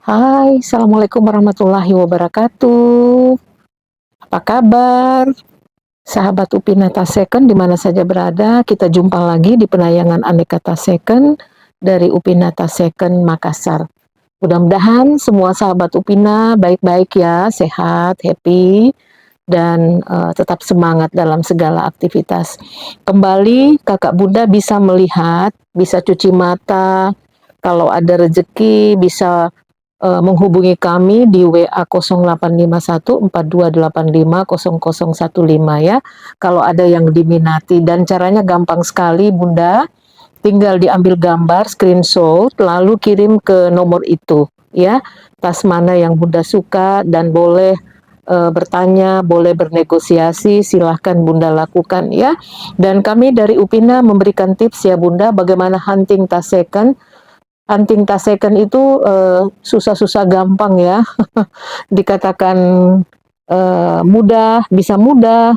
Hai, Assalamualaikum warahmatullahi wabarakatuh. Apa kabar? Sahabat Upinata Second di mana saja berada, kita jumpa lagi di penayangan Aneka Second dari Upinata Second Makassar. Mudah-mudahan semua sahabat Upina baik-baik ya, sehat, happy, dan tetap semangat dalam segala aktivitas. Kembali kakak bunda bisa melihat, bisa cuci mata, kalau ada rezeki bisa menghubungi kami di WA 0851 4285 0015 ya. Kalau ada yang diminati dan caranya gampang sekali Bunda, tinggal diambil gambar, screenshot, lalu kirim ke nomor itu ya. Tas mana yang Bunda suka dan boleh bertanya, boleh bernegosiasi, silahkan Bunda lakukan ya. Dan kami dari Upina memberikan tips ya Bunda, bagaimana hunting tas second. Hunting tas second itu susah-susah gampang ya. Dikatakan mudah, bisa mudah,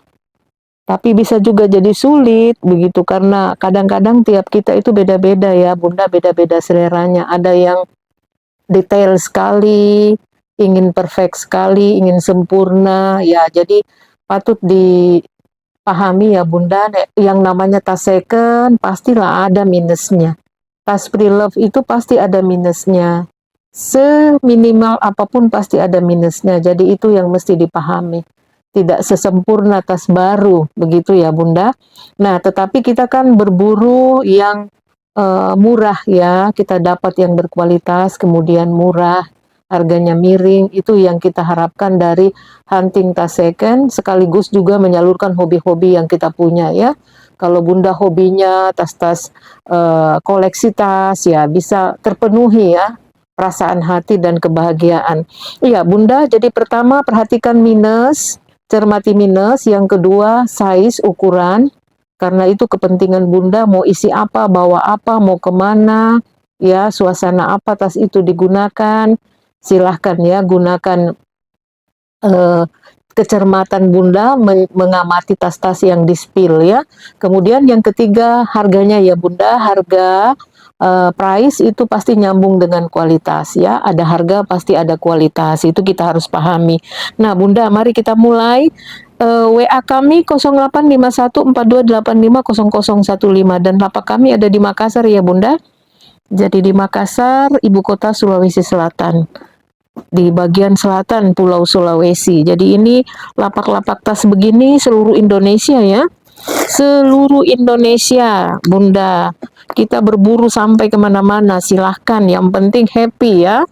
tapi bisa juga jadi sulit begitu karena kadang-kadang tiap kita itu beda-beda ya Bunda, beda-beda seleranya. Ada yang detail sekali, ingin perfect sekali, ingin sempurna ya. Jadi patut dipahami ya Bunda, yang namanya tas second pastilah ada minusnya. Tas pre-love itu pasti ada minusnya. Seminimal apapun pasti ada minusnya. Jadi itu yang mesti dipahami. Tidak sesempurna tas baru, begitu ya Bunda. Nah, tetapi kita kan berburu yang murah ya. Kita dapat yang berkualitas, kemudian murah, harganya miring. Itu yang kita harapkan dari hunting tas second, sekaligus juga menyalurkan hobi-hobi yang kita punya ya. Kalau Bunda hobinya tas-tas koleksi tas ya bisa terpenuhi ya perasaan hati dan kebahagiaan. Iya Bunda, jadi pertama perhatikan minus, cermati minus, yang kedua size, ukuran, karena itu kepentingan Bunda mau isi apa, bawa apa, mau kemana, ya suasana apa tas itu digunakan, silahkan ya gunakan kecermatan Bunda mengamati tas-tas yang di-spill ya. Kemudian yang ketiga harganya ya Bunda, harga price itu pasti nyambung dengan kualitas ya. Ada harga pasti ada kualitas, itu kita harus pahami. Nah Bunda, mari kita mulai. WA kami 085142850015 dan lapak kami ada di Makassar ya Bunda. Jadi di Makassar, ibu kota Sulawesi Selatan, di bagian selatan Pulau Sulawesi. Jadi ini lapak-lapak tas begini seluruh Indonesia ya. Seluruh Indonesia, Bunda. Kita berburu sampai kemana-mana, silahkan. Yang penting happy ya.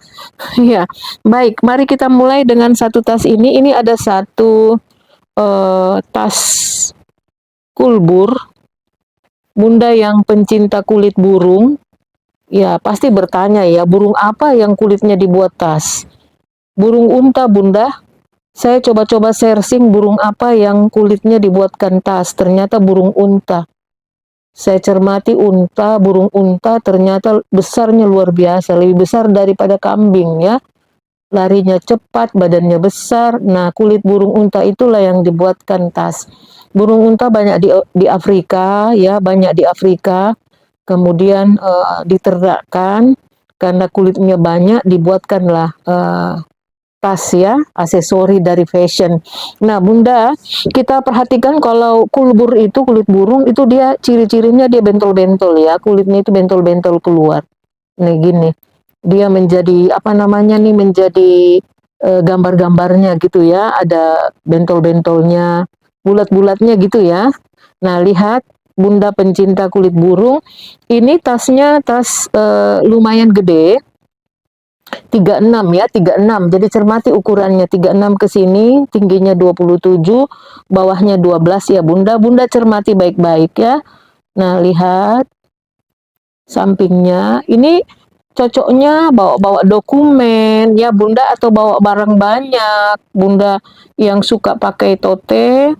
Ya, baik. Mari kita mulai dengan satu tas ini. Ini ada satu tas kulbur. Bunda yang pencinta kulit burung, ya pasti bertanya ya, burung apa yang kulitnya dibuat tas? Burung unta Bunda. Saya coba-coba searching burung apa yang kulitnya dibuatkan tas. Ternyata burung unta. Saya cermati unta, burung unta ternyata besarnya luar biasa. Lebih besar daripada kambing ya. Larinya cepat, badannya besar. Nah, kulit burung unta itulah yang dibuatkan tas. Burung unta banyak di Afrika ya, banyak di Afrika. Kemudian diternakkan karena kulitnya banyak, dibuatkanlah tas ya, aksesori dari fashion. Nah Bunda, kita perhatikan kalau kulbur itu, kulit burung itu dia ciri-cirinya dia bentol-bentol ya, kulitnya itu bentol-bentol keluar. Nih gini, dia menjadi apa namanya nih, menjadi gambar-gambarnya gitu ya, ada bentol-bentolnya, bulat-bulatnya gitu ya. Nah lihat Bunda pencinta kulit burung, ini tasnya tas lumayan gede, 36 ya, 36. Jadi cermati ukurannya, 36 ke sini, tingginya 27, bawahnya 12 ya Bunda. Bunda cermati baik-baik ya. Nah, lihat sampingnya. Ini cocoknya bawa-bawa dokumen ya Bunda, atau bawa barang banyak. Bunda yang suka pakai tote,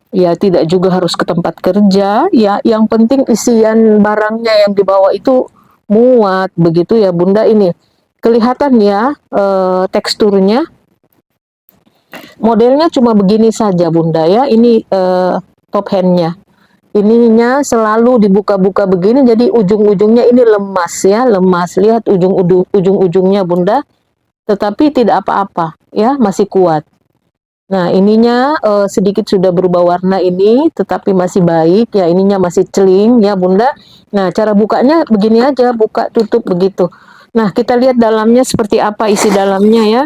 ya tidak juga harus ke tempat kerja ya. Yang penting isian barangnya yang dibawa itu muat begitu ya Bunda. Ini kelihatan ya teksturnya, modelnya cuma begini saja Bunda ya. Ini top handnya, ininya selalu dibuka-buka begini, jadi ujung-ujungnya ini lemas ya, lemas. Lihat ujung-ujungnya Bunda, tetapi tidak apa-apa ya, masih kuat. Nah, ininya sedikit sudah berubah warna ini, tetapi masih baik ya, ininya masih celing ya Bunda. Nah, cara bukanya begini aja, buka tutup begitu. Nah, kita lihat dalamnya seperti apa isi dalamnya ya.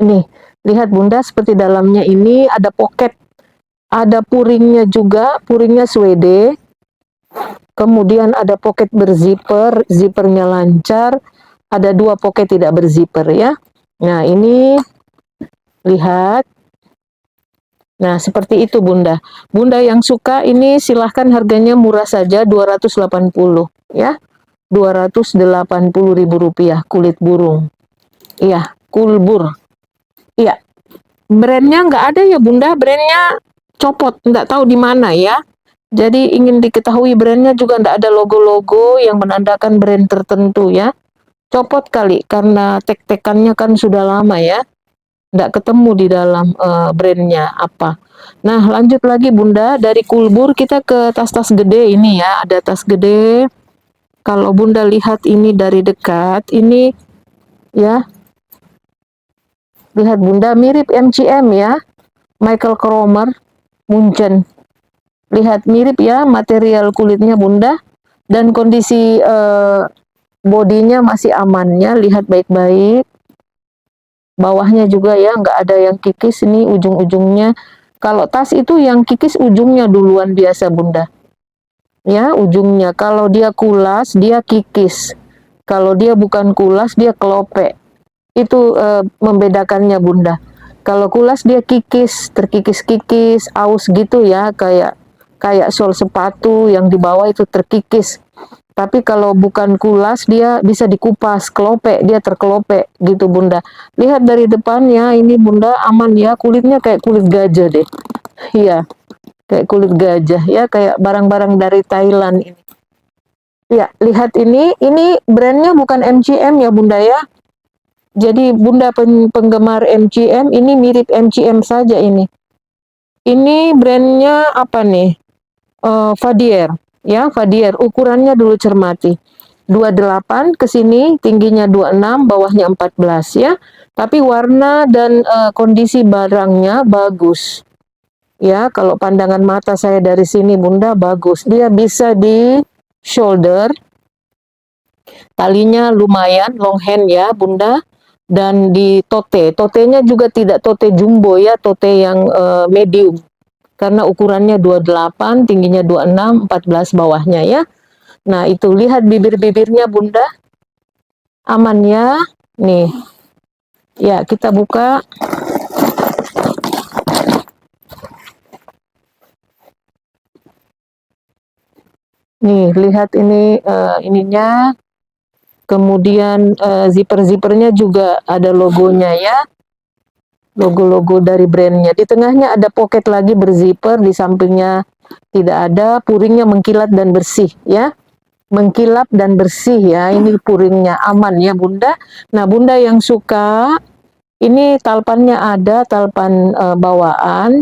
Nih, lihat Bunda, seperti dalamnya ini ada pocket, ada puringnya juga, puringnya Swede. Kemudian ada pocket berzipper, zippernya lancar. Ada 2 pocket tidak berzipper ya. Nah, ini lihat. Nah, seperti itu Bunda. Bunda yang suka ini silahkan, harganya murah saja, 280 ya. 280 ribu rupiah, kulit burung. Iya, kulbur. Iya, brandnya nggak ada ya Bunda, brandnya copot, nggak tahu di mana ya. Jadi ingin diketahui brandnya juga nggak ada logo-logo yang menandakan brand tertentu ya. Copot kali, karena tek-tekannya kan sudah lama ya. Nggak ketemu di dalam brandnya apa. Nah, lanjut lagi Bunda, dari kulbur kita ke tas-tas gede ini ya. Ada tas gede. Kalau Bunda lihat ini dari dekat, ini ya, lihat Bunda, mirip MCM ya. Michael Kromer, Munchen. Lihat mirip ya material kulitnya Bunda, dan kondisi bodinya masih amannya, lihat baik-baik. Bawahnya juga ya, nggak ada yang kikis, ini ujung-ujungnya. Kalau tas itu yang kikis ujungnya duluan biasa Bunda. Ya, ujungnya. Kalau dia kulas, dia kikis. Kalau dia bukan kulas, dia kelope. Itu membedakannya Bunda. Kalau kulas dia kikis, terkikis-kikis, aus gitu ya, kayak kayak sol sepatu yang di bawah itu terkikis. Tapi kalau bukan kulas, dia bisa dikupas, kelope, dia terkelope gitu Bunda. Lihat dari depannya, ini Bunda aman ya, kulitnya kayak kulit gajah deh. Iya, kayak kulit gajah ya, kayak barang-barang dari Thailand ini. Ya, lihat ini brandnya bukan MCM ya Bunda ya. Jadi Bunda penggemar MCM, ini mirip MCM saja ini. Ini brandnya apa nih? Vadier, ya Vadier. Ukurannya dulu cermati. 28 ke sini, tingginya 26, bawahnya 14 ya. Tapi warna dan kondisi barangnya bagus. Ya, kalau pandangan mata saya dari sini Bunda bagus. Dia bisa di shoulder. Talinya lumayan long hand ya Bunda, dan di tote. Totenya juga tidak tote jumbo ya, tote yang medium. Karena ukurannya 28, tingginya 26, 14 bawahnya ya. Nah, itu lihat bibir-bibirnya Bunda. Aman ya. Nih. Ya, kita buka. Nih, lihat ini ininya. Kemudian zipper-zippernya juga ada logonya ya. Logo-logo dari brandnya. Di tengahnya ada pocket lagi berzipper, di sampingnya tidak ada. Puringnya mengkilat dan bersih ya. Mengkilap dan bersih ya. Ini puringnya aman ya Bunda. Nah, Bunda yang suka, ini talpannya ada, talpan bawaan.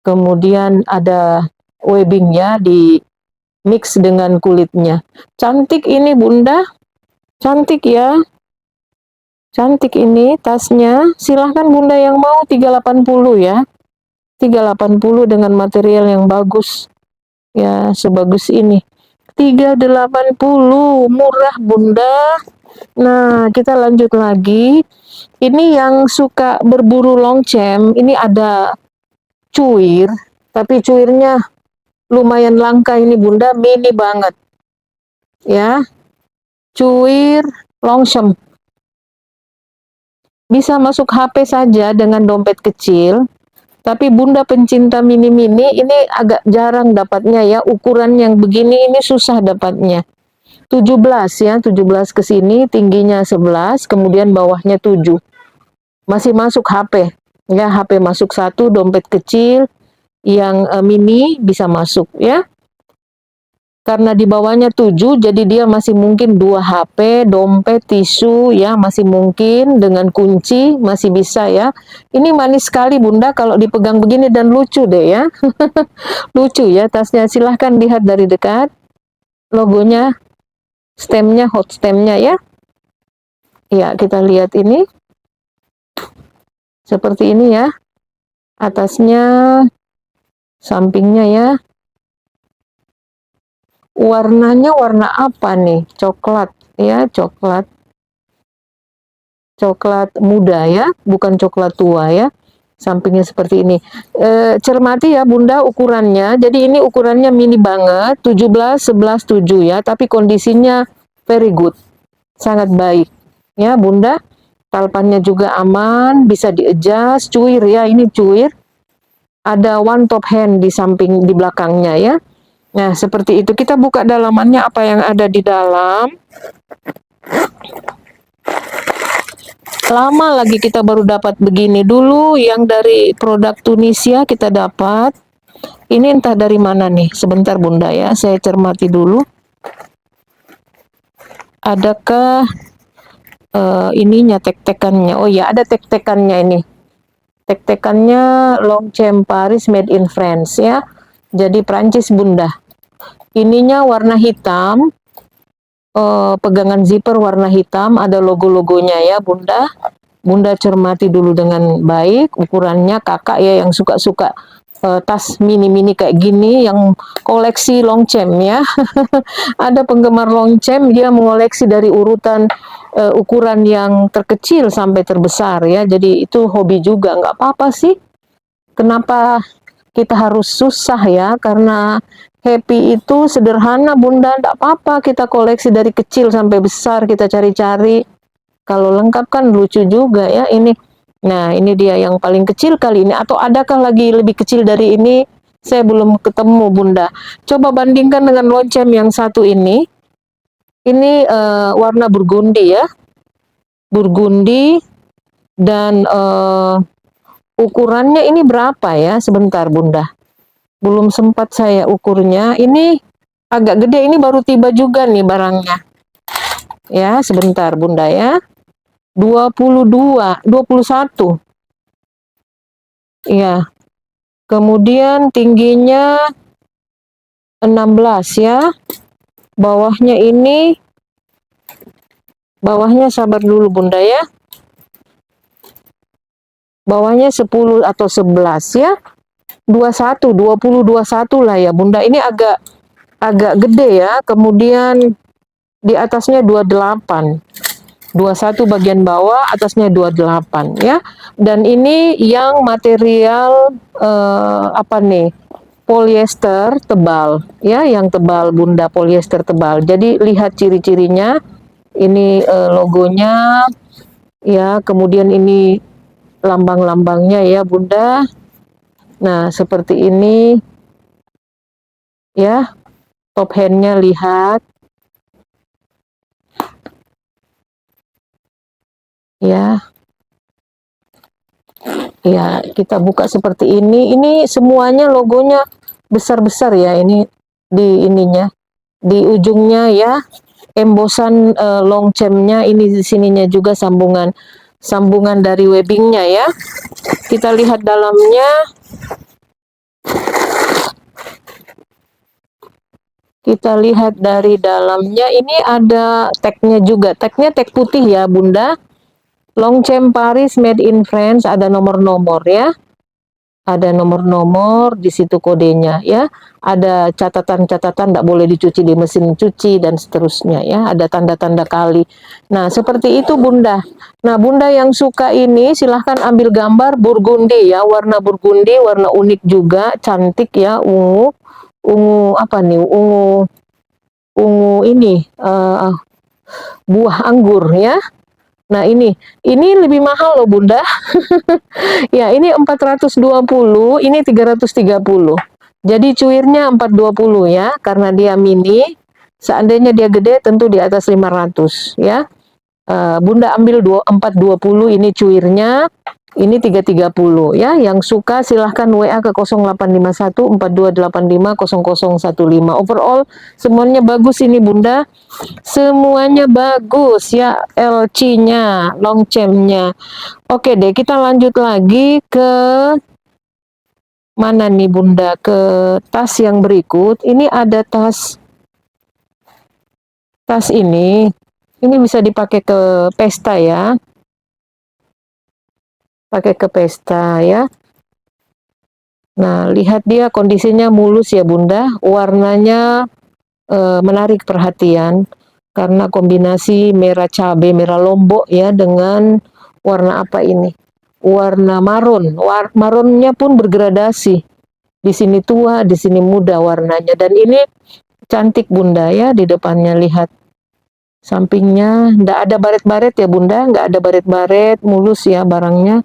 Kemudian ada webbingnya di mix dengan kulitnya. Cantik ini Bunda. Cantik ya. Cantik ini tasnya. Silahkan Bunda yang mau 380 ya. 380 dengan material yang bagus. Ya, sebagus ini. 380, murah Bunda. Nah, kita lanjut lagi. Ini yang suka berburu longcem, ini ada cuir, tapi cuirnya lumayan langka ini Bunda, mini banget. Ya, cuir longcem. Bisa masuk HP saja dengan dompet kecil. Tapi Bunda pencinta mini-mini ini agak jarang dapatnya ya. Ukuran yang begini ini susah dapatnya. 17 ya, 17 ke sini, tingginya 11, kemudian bawahnya 7. Masih masuk HP. Ya, HP masuk 1, dompet kecil yang mini bisa masuk ya. Karena di bawahnya 7, jadi dia masih mungkin 2 HP, dompet, tisu ya, masih mungkin dengan kunci, masih bisa ya. Ini manis sekali Bunda kalau dipegang begini dan lucu deh ya. Lucu ya tasnya, silahkan lihat dari dekat. logonya, stemnya, hot stemnya ya. Ya, kita lihat ini seperti ini ya. Atasnya, sampingnya ya. Warnanya warna apa nih? Coklat ya, coklat. Coklat muda ya, bukan coklat tua ya. Sampingnya seperti ini. Cermati ya Bunda ukurannya. Jadi ini ukurannya mini banget, 17 11 7 ya, tapi kondisinya very good. Sangat baik. Ya, Bunda. Talpannya juga aman, bisa di-adjust, cuir ya, ini cuir. Ada one top hand di samping di belakangnya ya. Nah, seperti itu. Kita buka dalamannya apa yang ada di dalam. Lama lagi kita baru dapat begini. Dulu yang dari produk Tunisia kita dapat. Ini entah dari mana nih. Sebentar Bunda ya, saya cermati dulu. Adakah ininya tek-tekannya? Oh ya, ada tek-tekannya ini. Tek-tekannya Longchamp Paris made in France ya. Jadi Prancis Bunda. Ininya warna hitam. Pegangan zipper warna hitam, ada logo-logonya ya Bunda. Bunda cermati dulu dengan baik ukurannya. Kakak ya yang suka-suka tas mini-mini kayak gini, yang koleksi Longchamp ya. Ada penggemar Longchamp, dia mengoleksi dari urutan ukuran yang terkecil sampai terbesar ya. Jadi itu hobi juga, nggak apa-apa sih. Kenapa kita harus susah ya? Karena happy itu sederhana Bunda, nggak apa-apa kita koleksi dari kecil sampai besar, kita cari-cari. Kalau lengkap kan lucu juga ya ini. Nah, ini dia yang paling kecil kali ini. Atau adakah lagi lebih kecil dari ini? Saya belum ketemu Bunda. Coba bandingkan dengan Longchamp yang satu ini. Ini warna burgundi ya. Burgundi dan ukurannya ini berapa ya? Sebentar Bunda. Belum sempat saya ukurnya. Ini agak gede, ini baru tiba juga nih barangnya. Ya, sebentar Bunda ya. 22, 21. Ya. Kemudian tingginya 16 ya. Bawahnya sabar dulu Bunda ya. Bawahnya 10 atau 11 ya. 21, 20, 21 lah ya Bunda. Ini agak gede ya. Kemudian di atasnya 28. 21 bagian bawah, atasnya 28 ya. Dan ini yang material apa nih? Polyester tebal ya, yang tebal Bunda, polyester tebal. Jadi lihat ciri-cirinya. Ini logonya ya, kemudian ini lambang-lambangnya ya Bunda. Nah, seperti ini ya. Top handnya lihat ya. Ya, kita buka seperti ini. Ini semuanya logonya besar-besar ya. Ini di ininya, di ujungnya ya. Embosan Longchampnya ini di sininya juga sambungan dari webbingnya ya. Kita lihat dalamnya. Kita lihat dari dalamnya, ini ada tagnya juga. Tagnya tag putih ya Bunda. Longchamp Paris made in France, ada nomor-nomor ya. Ada nomor-nomor di situ kodenya ya. Ada catatan-catatan tidak boleh dicuci di mesin cuci dan seterusnya ya. Ada tanda-tanda kali. Nah, seperti itu Bunda. Nah, Bunda yang suka ini silahkan ambil gambar burgundi ya, warna burgundi, warna unik juga, cantik ya, ungu. Ungu apa nih? Ungu ini buah anggur ya. Nah, ini lebih mahal loh Bunda. Ya, ini 420, ini 330. Jadi cuirnya 420 ya, karena dia mini. Seandainya dia gede tentu di atas 500 ya. Bunda ambil 420, ini cuirnya. Ini 330 ya. Yang suka silahkan WA ke 0851 4285 0015. Overall semuanya bagus ini Bunda. Semuanya bagus ya, LC-nya, Longchamp-nya. Oke deh, kita lanjut lagi ke mana nih Bunda? Ke tas yang berikut. Ini ada tas Tas ini bisa dipakai ke pesta ya, pakai ke pesta ya. Nah, lihat dia kondisinya mulus ya Bunda, warnanya menarik perhatian karena kombinasi merah cabai, merah lombok ya dengan warna apa ini? Warna marun. Marunnya pun bergradasi. Di sini tua, di sini muda warnanya. Dan ini cantik Bunda ya, di depannya lihat. Sampingnya nggak ada baret-baret ya Bunda, nggak ada baret-baret, mulus ya barangnya.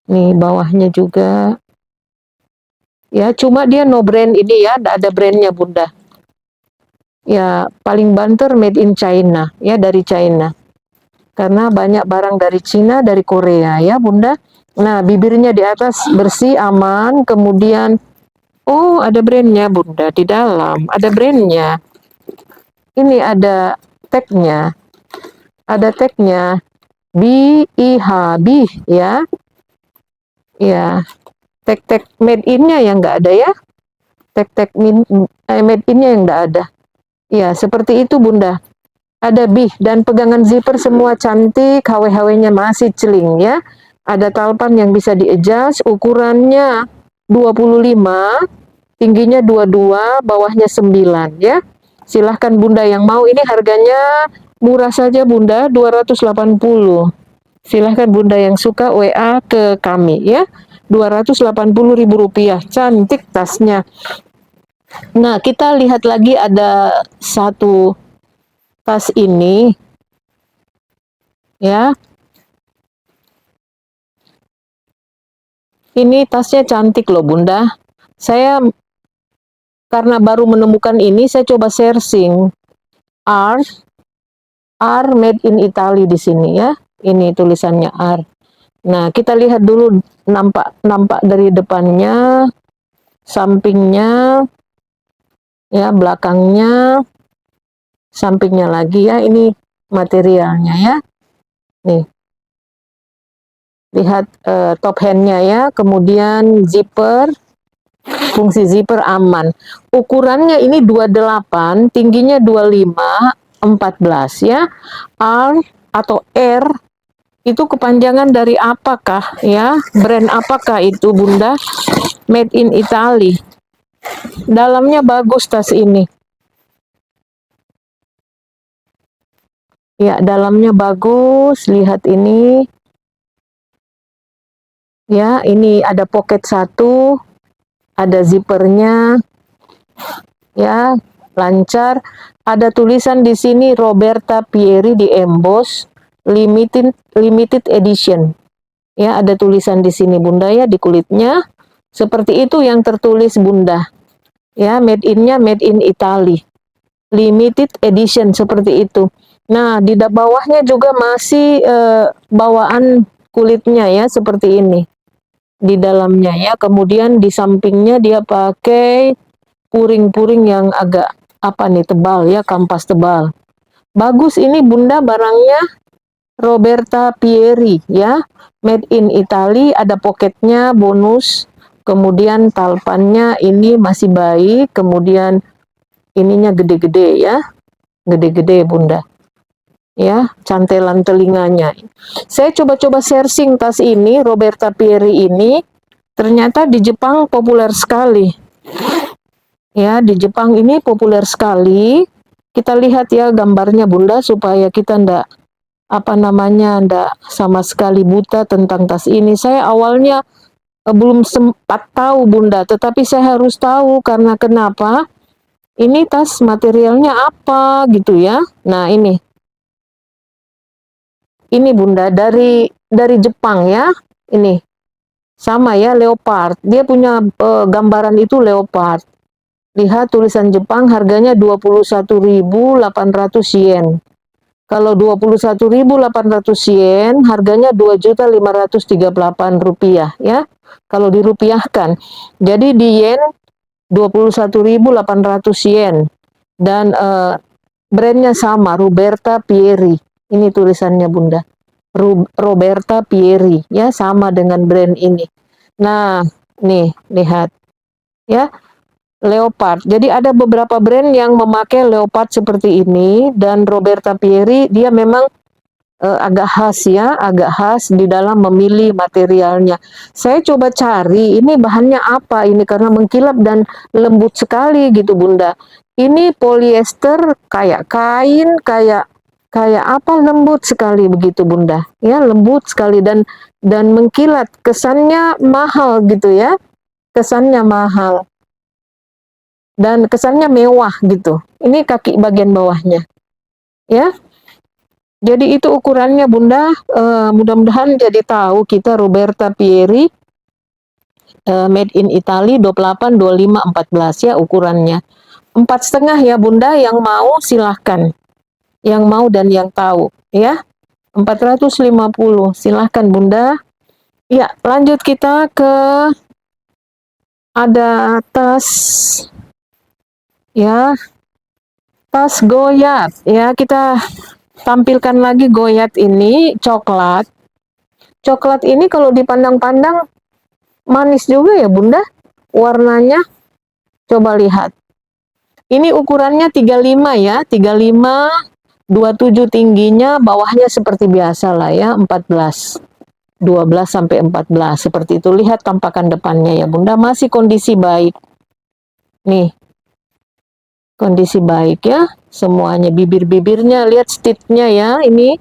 Nih bawahnya juga. Ya, cuma dia no brand ini ya, nggak ada brandnya Bunda. Ya, paling banter made in China, ya dari China. Karena banyak barang dari Cina, dari Korea ya Bunda. Nah, bibirnya di atas bersih, aman, kemudian, oh ada brandnya Bunda, di dalam ada brandnya. Ini ada tagnya, BIH, BIH ya. Ya, tag-tag made in-nya yang nggak ada ya. Tag-tag made in-nya yang nggak ada. Ya, seperti itu Bunda. Ada bih dan pegangan zipper semua cantik, HW-HW-nya masih celing ya. Ada talpan yang bisa di-adjust, ukurannya 25, tingginya 22, bawahnya 9 ya. Silahkan Bunda yang mau, ini harganya murah saja Bunda, 280. Silahkan Bunda yang suka WA ke kami ya. Rp280.000, cantik tasnya. Nah, kita lihat lagi ada satu tas ini ya. Ini tasnya cantik loh Bunda. Saya karena baru menemukan ini, saya coba searching. R, R made in Italy di sini ya. Ini tulisannya R. Nah, kita lihat dulu nampak dari depannya, sampingnya, ya belakangnya, sampingnya lagi ya. Ini materialnya ya. Nih, lihat top handnya ya. Kemudian zipper. Fungsi zipper aman. Ukurannya ini 28, tingginya 25, 14 ya. R atau R itu kepanjangan dari apakah ya? Brand apakah itu Bunda? Made in Italy. Dalamnya bagus tas ini. Ya, dalamnya bagus. Lihat ini. Ya, ini ada pocket satu, ada zippernya. Ya, lancar. Ada tulisan di sini Roberta Pieri di emboss limited edition. Ya, ada tulisan di sini Bunda ya di kulitnya. Seperti itu yang tertulis Bunda. Ya, made in-nya made in Italy. Limited edition seperti itu. Nah, di bawahnya juga masih bawaan kulitnya ya seperti ini. Di dalamnya ya. Kemudian di sampingnya dia pakai puring-puring yang agak apa nih tebal ya, kampas tebal. Bagus ini Bunda barangnya Roberta Pieri ya, made in Italy, ada pocketnya bonus, kemudian talpannya ini masih baik, kemudian ininya gede-gede ya, gede-gede Bunda. Ya, cantelan telinganya. Saya coba-coba searching tas ini, Roberta Pieri ini, ternyata di Jepang populer sekali. Ya, di Jepang ini populer sekali. Kita lihat ya gambarnya Bunda supaya kita ndak ndak sama sekali buta tentang tas ini. Saya awalnya belum sempat tahu Bunda, tetapi saya harus tahu karena kenapa? Ini tas materialnya apa gitu ya. Nah, ini Bunda dari Jepang ya. Ini sama ya leopard. Dia punya gambaran itu leopard. Lihat tulisan Jepang, harganya 21.800 yen. Kalau 21.800 yen, harganya 2.538 rupiah ya. Kalau dirupiahkan. Jadi di yen 21.800 yen. Dan brandnya sama, Roberta Pieri. Ini tulisannya Bunda. Roberta Pieri ya, sama dengan brand ini. Nah, nih lihat ya. Leopard. Jadi ada beberapa brand yang memakai leopard seperti ini, dan Roberta Pieri dia memang agak khas ya, agak khas di dalam memilih materialnya. Saya coba cari ini bahannya apa ini karena mengkilap dan lembut sekali gitu Bunda. Ini polyester kayak kain, kayak kayak apa, lembut sekali begitu Bunda. Ya, lembut sekali dan mengkilat. Kesannya mahal gitu ya. Kesannya mahal dan kesannya mewah gitu. Ini kaki bagian bawahnya. Ya. Jadi itu ukurannya Bunda, mudah-mudahan jadi tahu kita Roberta Pieri, made in Italy 28, 25, 14 ya ukurannya. 4,5 ya Bunda, yang mau silahkan. Yang mau dan yang tahu ya. 450 silahkan Bunda. Ya, lanjut kita ke ada tas ya, tas Goyat ya, kita tampilkan lagi Goyat ini coklat. Coklat ini kalau dipandang-pandang manis juga ya Bunda. Warnanya coba lihat. Ini ukurannya 35 ya, 35, 27 tingginya, bawahnya seperti biasa lah ya, 14. 12 sampai 14 seperti itu. Lihat tampakan depannya ya Bunda, masih kondisi baik. Nih. Kondisi baik ya. Semuanya bibir-bibirnya, lihat stitchnya ya. Ini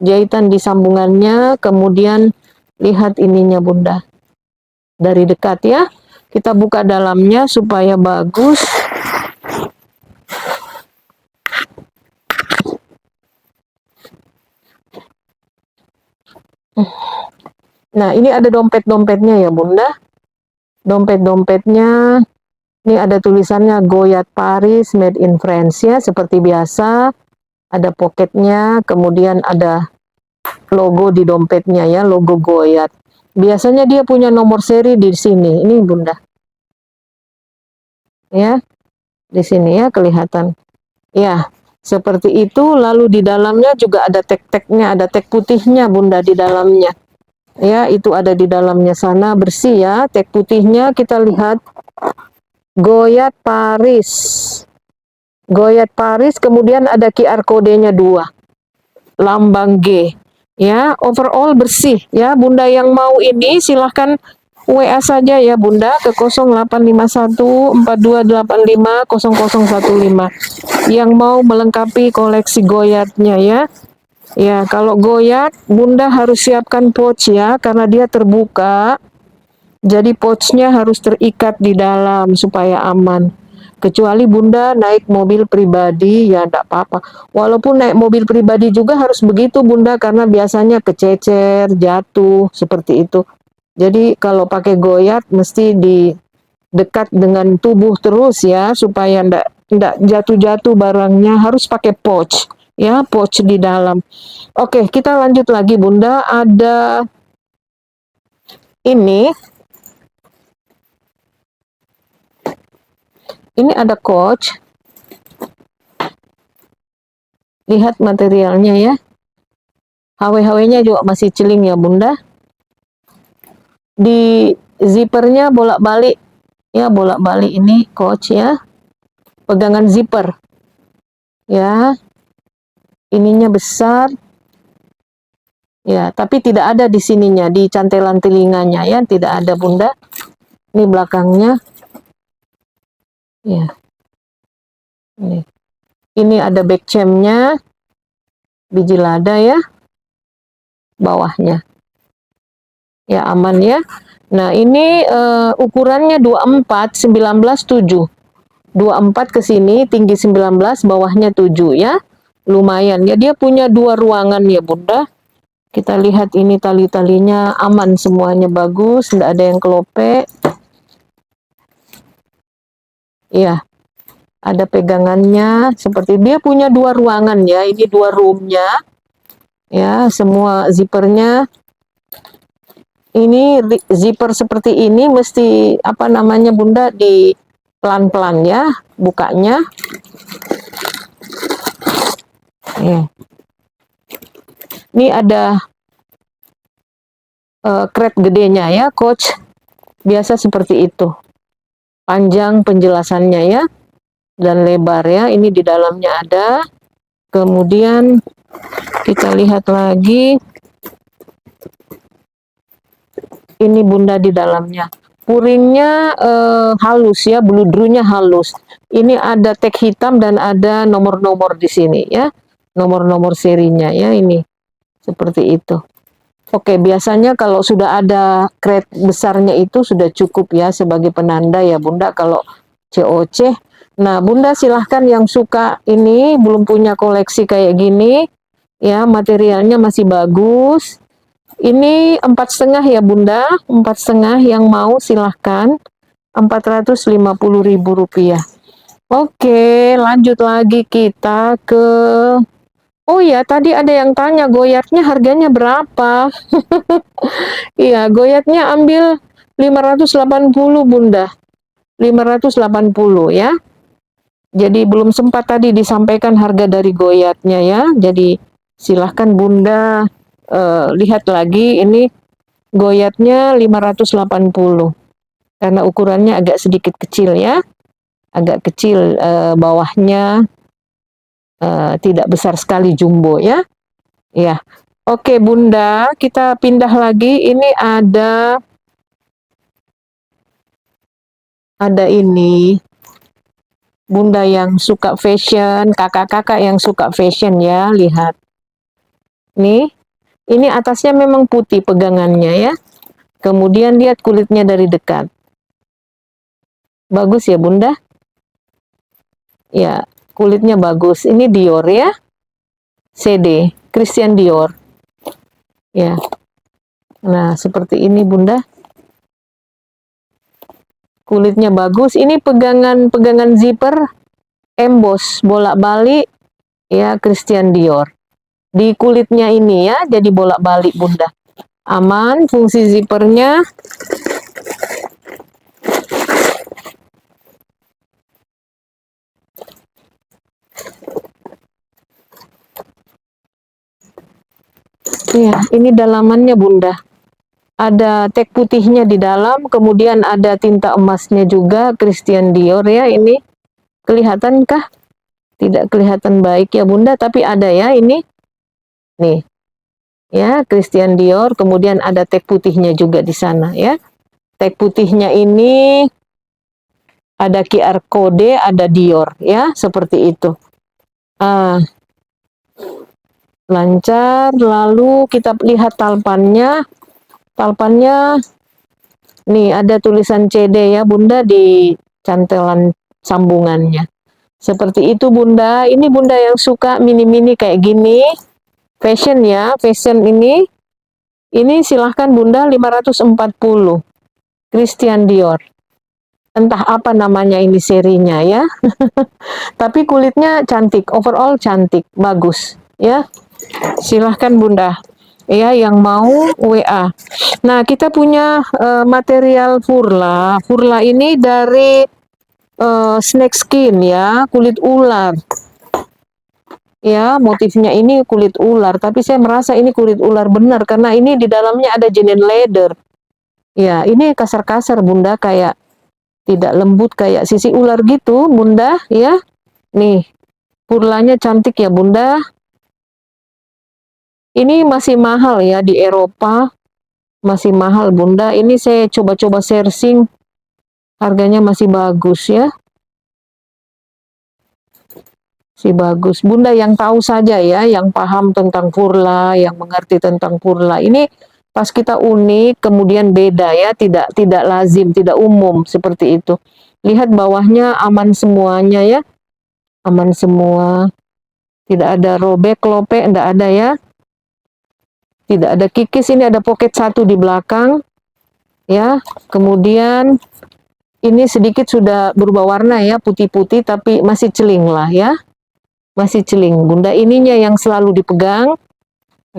jahitan di sambungannya, kemudian lihat ininya Bunda. Dari dekat ya. Kita buka dalamnya supaya bagus. Nah, ini ada dompet-dompetnya ya Bunda. Dompet-dompetnya, ini ada tulisannya Goyat Paris Made in France ya, seperti biasa. Ada pocketnya, kemudian ada logo di dompetnya ya, logo Goyat. Biasanya dia punya nomor seri di sini. Ini Bunda. Ya, di sini ya kelihatan. Ya, seperti itu. Lalu di dalamnya juga ada tag-tagnya, ada tag putihnya Bunda di dalamnya. Ya, itu ada di dalamnya sana, bersih ya. Tag putihnya kita lihat Goyat Paris. Goyat Paris, kemudian ada QR kodenya 2. Lambang G. Ya, overall bersih ya. Bunda yang mau ini silahkan WA saja ya Bunda ke 085142850015 yang mau melengkapi koleksi Goyatnya ya. Ya, kalau Goyat Bunda harus siapkan pouch ya karena dia terbuka. Jadi pouchnya harus terikat di dalam supaya aman. Kecuali Bunda naik mobil pribadi, ya enggak apa-apa. Walaupun naik mobil pribadi juga harus begitu Bunda, karena biasanya kececer, jatuh, seperti itu. Jadi kalau pakai Goyat, mesti di dekat dengan tubuh terus ya, supaya enggak jatuh-jatuh barangnya, harus pakai pouch. Ya, pouch di dalam. Oke, kita lanjut lagi Bunda, ada ini. Ini ada coach. Lihat materialnya ya. HW-HW-nya juga masih celing ya Bunda. Di zippernya bolak-balik. Ya, bolak-balik ini coach ya. Pegangan zipper. Ya. Ininya besar. Ya, tapi tidak ada di sininya, di cantelan telinganya ya, tidak ada Bunda. Ini belakangnya. Ya. Ini ada back chain-nya. Biji lada ya. Bawahnya. Ya, aman ya. Nah, ini ukurannya 24, 19, 7. 24 ke sini, tinggi 19, bawahnya 7 ya. Lumayan ya, dia punya 2 ruangan ya Bunda. Kita lihat ini tali-talinya aman semuanya, bagus, tidak ada yang kelope. Iya, ada pegangannya, seperti dia punya 2 ruangan ya, ini 2 roomnya. Ya, semua zippernya. Ini zipper seperti ini mesti apa namanya Bunda, di pelan-pelan ya bukanya. Ya. Ini ada crate gedenya ya, coach. Biasa seperti itu. panjang penjelasannya ya, dan lebar ya. Ini di dalamnya ada. Kemudian kita lihat lagi, ini Bunda di dalamnya. Puringnya halus ya, bludrunya halus. Ini ada tag hitam dan ada nomor-nomor di sini ya. Nomor-nomor serinya ya, ini. Seperti itu. Oke, biasanya kalau sudah ada crate besarnya itu sudah cukup ya sebagai penanda ya Bunda kalau COC. Nah Bunda silahkan yang suka ini belum punya koleksi kayak gini ya, materialnya masih bagus. Ini 4,5 ya Bunda, 4,5 yang mau silahkan, Rp450.000. Oke, lanjut lagi kita ke, oh ya tadi ada yang tanya goyatnya harganya berapa? Iya, goyatnya ambil 580 Bunda. 580 ya. Jadi belum sempat tadi disampaikan harga dari goyatnya ya. Jadi silahkan Bunda lihat lagi, ini goyatnya 580. Karena ukurannya agak sedikit kecil ya. Agak kecil, bawahnya tidak besar sekali, jumbo ya. Ya. Oke Bunda, kita pindah lagi. Ini ada ini Bunda yang suka fashion, kakak-kakak yang suka fashion ya, lihat. Nih, ini atasnya memang putih pegangannya ya. Kemudian lihat kulitnya dari dekat. Bagus ya Bunda? Ya, kulitnya bagus. Ini Dior ya. CD, Christian Dior. Ya. Nah, seperti ini Bunda. Kulitnya bagus. Ini pegangan zipper emboss bolak-balik ya, Christian Dior. Di kulitnya ini ya, jadi bolak-balik Bunda. Aman, fungsi zippernya. Ya, ini dalamannya Bunda. Ada tag putihnya di dalam, kemudian ada tinta emasnya juga, Christian Dior ya. Ini kelihatankah? Tidak kelihatan baik ya Bunda, tapi ada ya ini. Nih, ya Christian Dior, kemudian ada tag putihnya juga di sana ya. Tag putihnya ini ada QR kode, ada Dior ya, seperti itu. Lancar. Lalu kita lihat talpannya. Talpannya nih ada tulisan CD ya Bunda di cantelan sambungannya. Seperti itu Bunda. Ini Bunda yang suka mini-mini kayak gini, fashion ya, fashion ini silahkan Bunda, 540 Christian Dior. Entah apa namanya ini serinya ya. Tapi kulitnya cantik, overall cantik, bagus ya. Silahkan Bunda. Ya, yang mau WA. Nah, kita punya material Furla. Furla ini dari snake skin ya, kulit ular. Ya, motifnya ini kulit ular, tapi saya merasa ini kulit ular benar karena ini di dalamnya ada genuine leather. Ya, ini kasar-kasar Bunda, kayak tidak lembut kayak sisi ular gitu, Bunda, ya. Nih, Furlanya cantik ya, Bunda. Ini masih mahal ya di Eropa. Masih mahal Bunda. Ini saya coba-coba searching. Harganya masih bagus ya. Si bagus. Bunda yang tahu saja ya, yang paham tentang Furla, yang mengerti tentang Furla. Ini pas kita unik, kemudian beda ya, tidak lazim, tidak umum seperti itu. Lihat bawahnya aman semuanya ya. Aman semua. Tidak ada robek, lopek, tidak ada ya. Tidak ada kikis, ini ada pocket satu di belakang. Ya, kemudian ini sedikit sudah berubah warna ya, putih-putih, tapi masih celing lah ya. Masih celing. Bunda ininya yang selalu dipegang.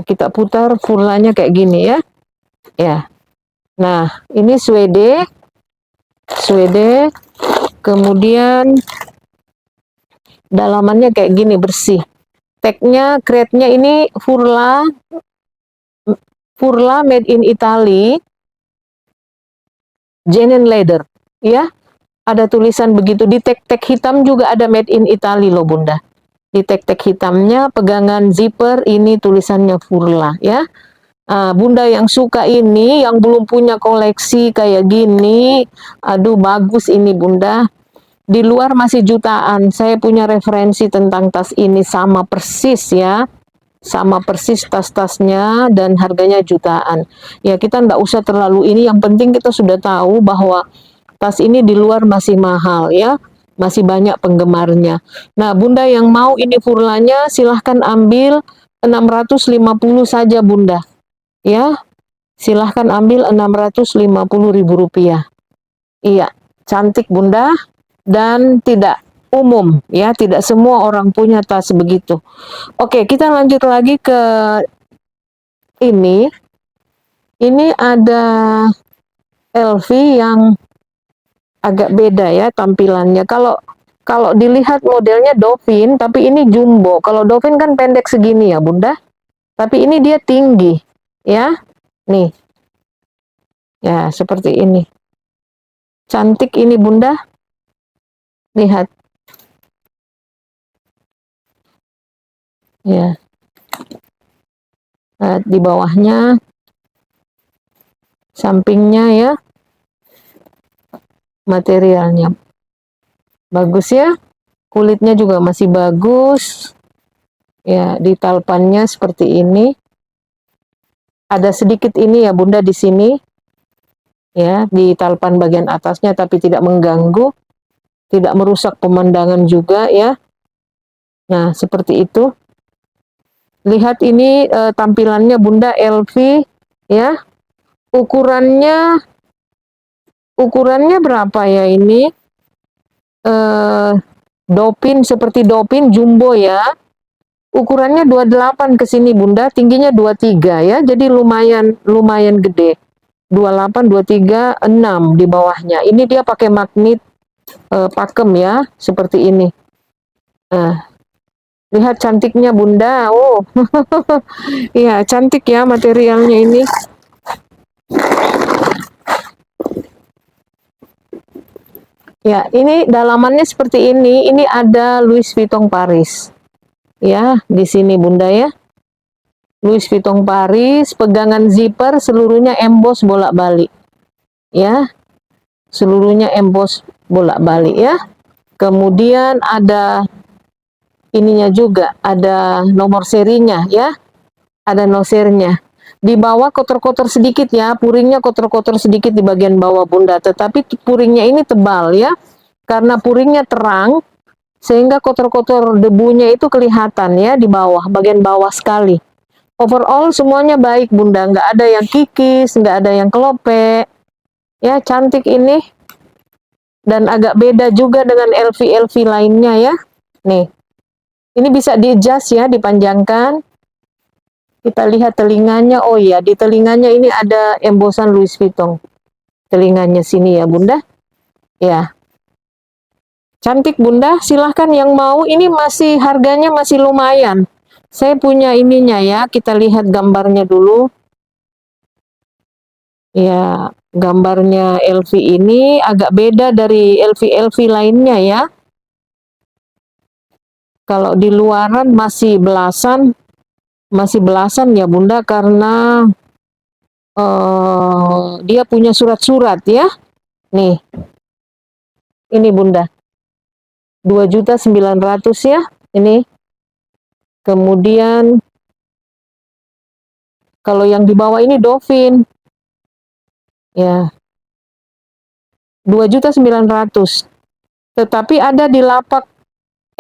Kita putar furlanya kayak gini ya. Ya. Nah, ini suede. Suede. Kemudian dalamannya kayak gini, bersih. Tagnya, crate-nya ini Furla. Furla made in Italy. Genuine leather. Ya. Ada tulisan begitu. Di tek-tek hitam juga ada made in Italy loh Bunda. Di tek-tek hitamnya pegangan zipper ini tulisannya Furla ya. Bunda yang suka ini, yang belum punya koleksi kayak gini, aduh bagus ini Bunda. Di luar masih jutaan. Saya punya referensi tentang tas ini sama persis ya. Sama persis tas-tasnya dan harganya jutaan. Ya kita nggak usah terlalu ini, yang penting kita sudah tahu bahwa tas ini di luar masih mahal ya. Masih banyak penggemarnya. Nah Bunda yang mau ini Furlanya silahkan ambil 650 saja Bunda. Ya, silahkan ambil 650.000 rupiah. Iya, cantik Bunda dan tidak umum ya, tidak semua orang punya tas begitu. Oke, kita lanjut lagi ke ini. Ini ada LV yang agak beda ya tampilannya. Kalau kalau dilihat modelnya Dolphin, tapi ini jumbo. Kalau Dolphin kan pendek segini ya Bunda, tapi ini dia tinggi ya. Nih, ya seperti ini. Cantik ini Bunda. Lihat. Ya. Di bawahnya, sampingnya ya. Materialnya bagus ya. Kulitnya juga masih bagus. Ya, di talpannya seperti ini. Ada sedikit ini ya Bunda di sini. Ya, di talpan bagian atasnya tapi tidak mengganggu, tidak merusak pemandangan juga ya. Nah, seperti itu. Lihat ini tampilannya Bunda LV ya. Ukurannya berapa ya ini? Dolphin seperti Dolphin jumbo ya. Ukurannya 28 ke sini Bunda, tingginya 23 ya. Jadi lumayan gede. 28, 23, 6 di bawahnya. Ini dia pakai magnet pakem ya, seperti ini. Lihat cantiknya Bunda. Oh. Iya, cantik ya materialnya ini. Ya, ini dalamannya seperti ini. Ini ada Louis Vuitton Paris. Ya, di sini Bunda ya. Louis Vuitton Paris, pegangan zipper seluruhnya emboss bolak-balik. Ya. Seluruhnya emboss bolak-balik ya. Kemudian ada ininya juga, ada nomor serinya ya. Ada nomor serinya. Di bawah kotor-kotor sedikit ya, puringnya kotor-kotor sedikit di bagian bawah Bunda, tetapi puringnya ini tebal ya, karena puringnya terang, sehingga kotor-kotor debunya itu kelihatan ya di bawah, bagian bawah sekali. Overall semuanya baik Bunda, nggak ada yang kikis, nggak ada yang kelope, ya cantik ini, dan agak beda juga dengan LV-LV lainnya ya. Nih, ini bisa di-adjust ya, dipanjangkan. Kita lihat telinganya. Oh iya, di telinganya ini ada embosan Louis Vuitton. Telinganya sini ya Bunda. Ya. Cantik Bunda, silahkan yang mau. Ini masih harganya masih lumayan. Saya punya ininya ya, kita lihat gambarnya dulu. Ya, gambarnya LV ini agak beda dari LV-LV lainnya ya. Kalau di luaran masih belasan ya Bunda, karena dia punya surat-surat ya. Nih, ini Bunda, 2.900.000 ya, ini. Kemudian, kalau yang di bawah ini Dolphin, ya, 2.900.000. Tetapi ada di lapak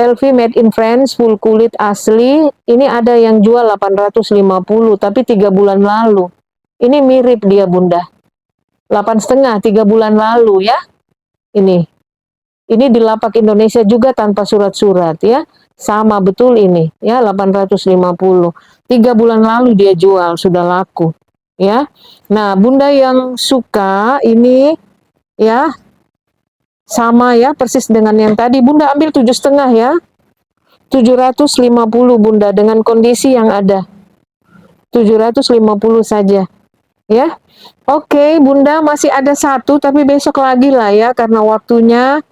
LV Made in France, full kulit asli, ini ada yang jual 850, tapi 3 bulan lalu. Ini mirip dia Bunda, 8,5, 3 bulan lalu ya. Ini di lapak Indonesia juga tanpa surat-surat ya. Sama betul ini ya, 850. 3 bulan lalu dia jual, sudah laku ya. Nah, Bunda yang suka ini ya, sama ya, persis dengan yang tadi. Bunda ambil 7,5 ya. 750 Bunda dengan kondisi yang ada. 750 saja. ya. Oke, Bunda masih ada satu, tapi besok lagi lah ya, karena waktunya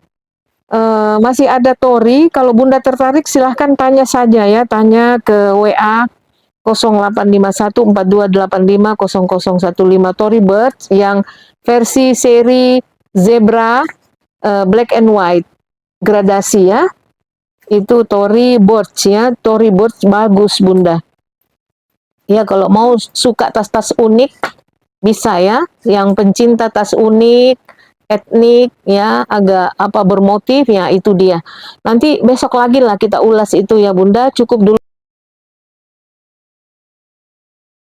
masih ada Tori. Kalau Bunda tertarik, silahkan tanya saja ya, tanya ke WA 085142850015 Tory Burch yang versi seri zebra black and white gradasi ya. Itu Tory Burch ya, Tory Burch bagus Bunda. Ya kalau mau suka tas-tas unik bisa ya, yang pencinta tas unik, etnik ya, agak apa bermotif ya, itu dia. Nanti besok lagi lah kita ulas itu ya Bunda, cukup dulu.